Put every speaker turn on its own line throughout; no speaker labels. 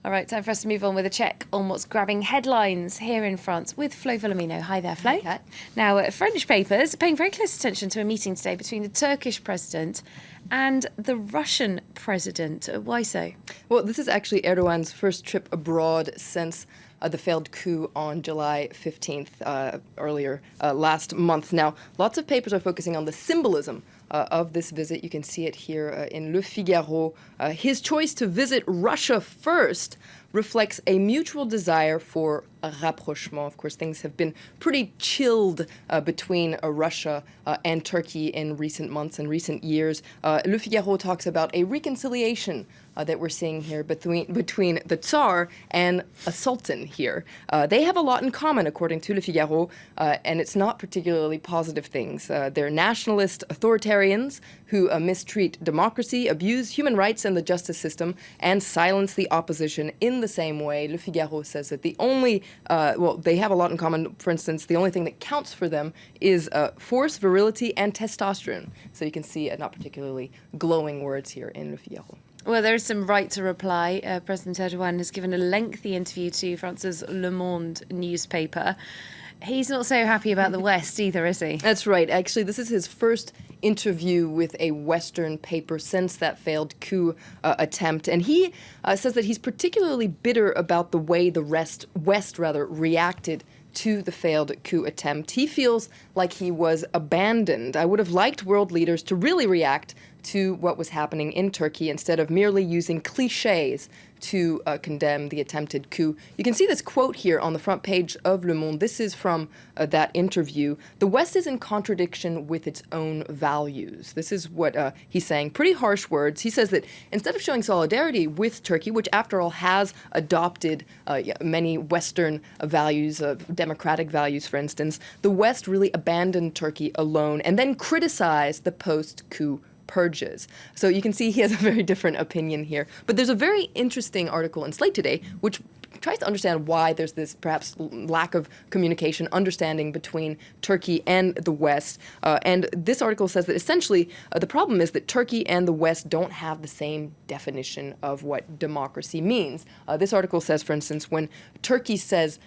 All right, time for us to move on with a check on what's grabbing headlines here in France with Flo Volumino. Hi there, Flo.
Hi.
Now, French papers are paying very close attention to a meeting today between the Turkish president and the Russian president. Why so?
Well, this is actually Erdogan's first trip abroad since the failed coup on July 15th, earlier last month. Now, lots of papers are focusing on the symbolism of this visit. You can see it here in Le Figaro. His choice to visit Russia first reflects a mutual desire for a rapprochement. Of course, things have been pretty chilled between Russia and Turkey in recent months and recent years. Le Figaro talks about a reconciliation that we're seeing here between the Tsar and a sultan here. They have a lot in common, according to Le Figaro, and it's not particularly positive things. They're nationalist authoritarians who mistreat democracy, abuse human rights and the justice system, and silence the opposition in the same way. Le Figaro says that the only, they have a lot in common. For instance, the only thing that counts for them is force, virility, and testosterone. So you can see not particularly glowing words here in Le Figaro.
Well, there is some right to reply. President Erdogan has given a lengthy interview to France's Le Monde newspaper. He's not so happy about the West either, is he?
That's right. Actually, this is his first interview with a Western paper since that failed coup attempt. And he says that he's particularly bitter about the way the West reacted to the failed coup attempt. He feels like he was abandoned. I would have liked world leaders to really react to what was happening in Turkey instead of merely using cliches to condemn the attempted coup. You can see this quote here on the front page of Le Monde. This is from that interview. The West is in contradiction with its own values. This is what he's saying. Pretty harsh words. He says that instead of showing solidarity with Turkey, which after all has adopted many Western values, democratic values, for instance, the West really abandoned Turkey alone and then criticized the post-coup purges. So you can see he has a very different opinion here. But there's a very interesting article in Slate today which tries to understand why there's this perhaps lack of communication, understanding between Turkey and the West. And this article says that essentially the problem is that Turkey and the West don't have the same definition of what democracy means. This article says, for instance, when Turkey says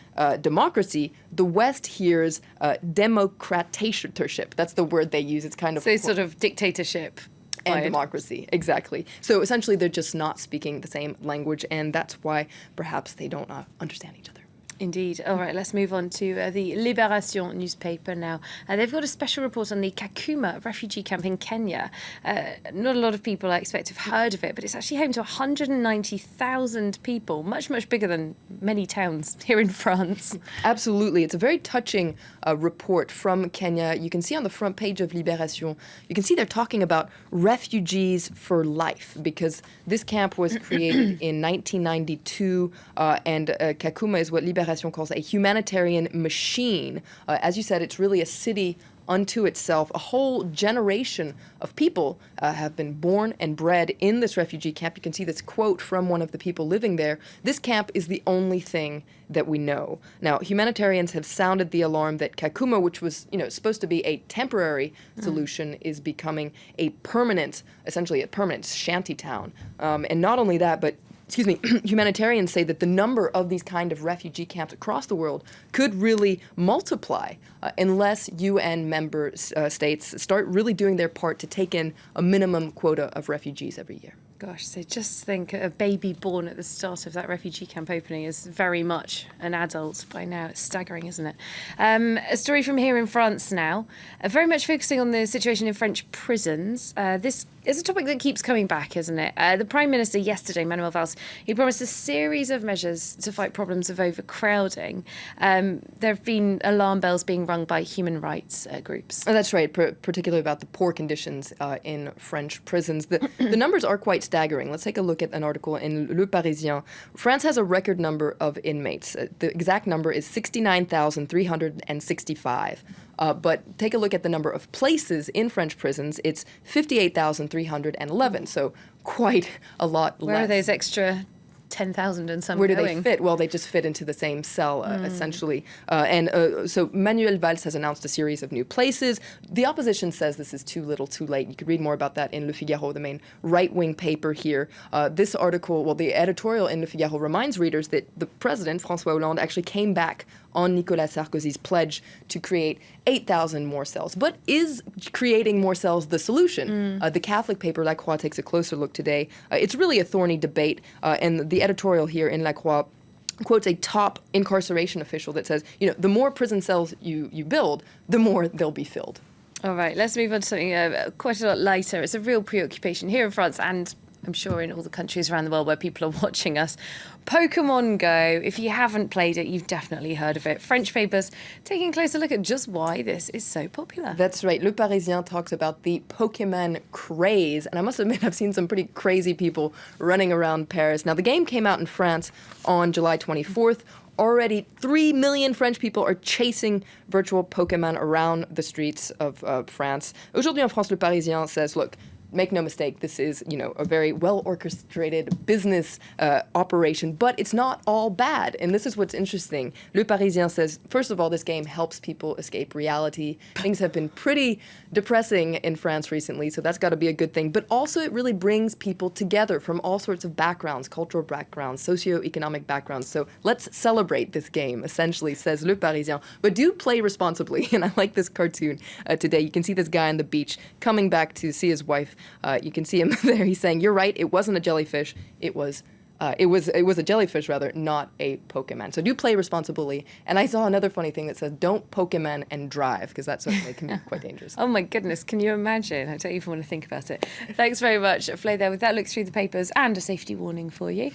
democracy, the West hears democratorship. That's the word they use. It's kind of
so sort of dictatorship.
And democracy, exactly. So essentially, they're just not speaking the same language, and that's why perhaps they don't understand each other.
Indeed. All right, let's move on to the Libération newspaper now. They've got a special report on the Kakuma refugee camp in Kenya. Not a lot of people, I expect, have heard of it, but it's actually home to 190,000 people, much, much bigger than many towns here in France.
Absolutely. It's a very touching report from Kenya. You can see on the front page of Libération, you can see they're talking about refugees for life, because this camp was created in 1992, and Kakuma is what Libération calls a humanitarian machine. As you said, it's really a city unto itself. A whole generation of people have been born and bred in this refugee camp. You can see this quote from one of the people living there. This camp is the only thing that we know. Now, humanitarians have sounded the alarm that Kakuma, which was supposed to be a temporary solution, is becoming a permanent, essentially a permanent shanty town. And not only that, but humanitarians say that the number of these kind of refugee camps across the world could really multiply unless UN member states start really doing their part to take in a minimum quota of refugees every year.
Gosh, so just think a baby born at the start of that refugee camp opening is very much an adult by now. It's staggering, isn't it? A story from here in France now, very much focusing on the situation in French prisons. This is a topic that keeps coming back, isn't it? The Prime Minister yesterday, Manuel Valls, he promised a series of measures to fight problems of overcrowding. There have been alarm bells being rung by human rights groups.
Oh, that's right, particularly about the poor conditions in French prisons. The numbers are quite staggering. Let's take a look at an article in Le Parisien. France has a record number of inmates. The exact number is 69,365. But take a look at the number of places in French prisons. It's 58,311, so quite a lot less.
Where are those extra 10,000 and some
Where do
going.
they fit? Well, they just fit into the same cell, essentially. So Manuel Valls has announced a series of new places. The opposition says this is too little, too late. You could read more about that in Le Figaro, the main right-wing paper here. This article, well, the editorial in Le Figaro reminds readers that the president, François Hollande, actually came back on Nicolas Sarkozy's pledge to create 8,000 more cells. But is creating more cells the solution? The Catholic paper La Croix takes a closer look today. It's really a thorny debate, and the editorial here in La Croix quotes a top incarceration official that says, the more prison cells you build, the more they'll be filled.
All right, let's move on to something quite a lot lighter. It's a real preoccupation here in France, and I'm sure in all the countries around the world where people are watching us. Pokémon Go, if you haven't played it, you've definitely heard of it. French papers taking a closer look at just why this is so popular.
That's right. Le Parisien talks about the Pokémon craze. And I must admit, I've seen some pretty crazy people running around Paris. Now, the game came out in France on July 24th. Already 3 million French people are chasing virtual Pokémon around the streets of France. Aujourd'hui en France, Le Parisien says, look, make no mistake, this is, a very well-orchestrated business operation, but it's not all bad. And this is what's interesting. Le Parisien says, first of all, this game helps people escape reality. Things have been pretty depressing in France recently, so that's got to be a good thing. But also, it really brings people together from all sorts of backgrounds, cultural backgrounds, socioeconomic backgrounds. So let's celebrate this game, essentially, says Le Parisien. But do play responsibly. And I like this cartoon today. You can see this guy on the beach coming back to see his wife. You can see him there. He's saying, "You're right. It wasn't a jellyfish. It was a jellyfish, rather, not a Pokemon." So do play responsibly. And I saw another funny thing that says, "Don't Pokemon and drive," because that certainly can be quite dangerous.
Oh my goodness, can you imagine? I don't even want to think about it. Thanks very much, Flo, there with that look through the papers and a safety warning for you.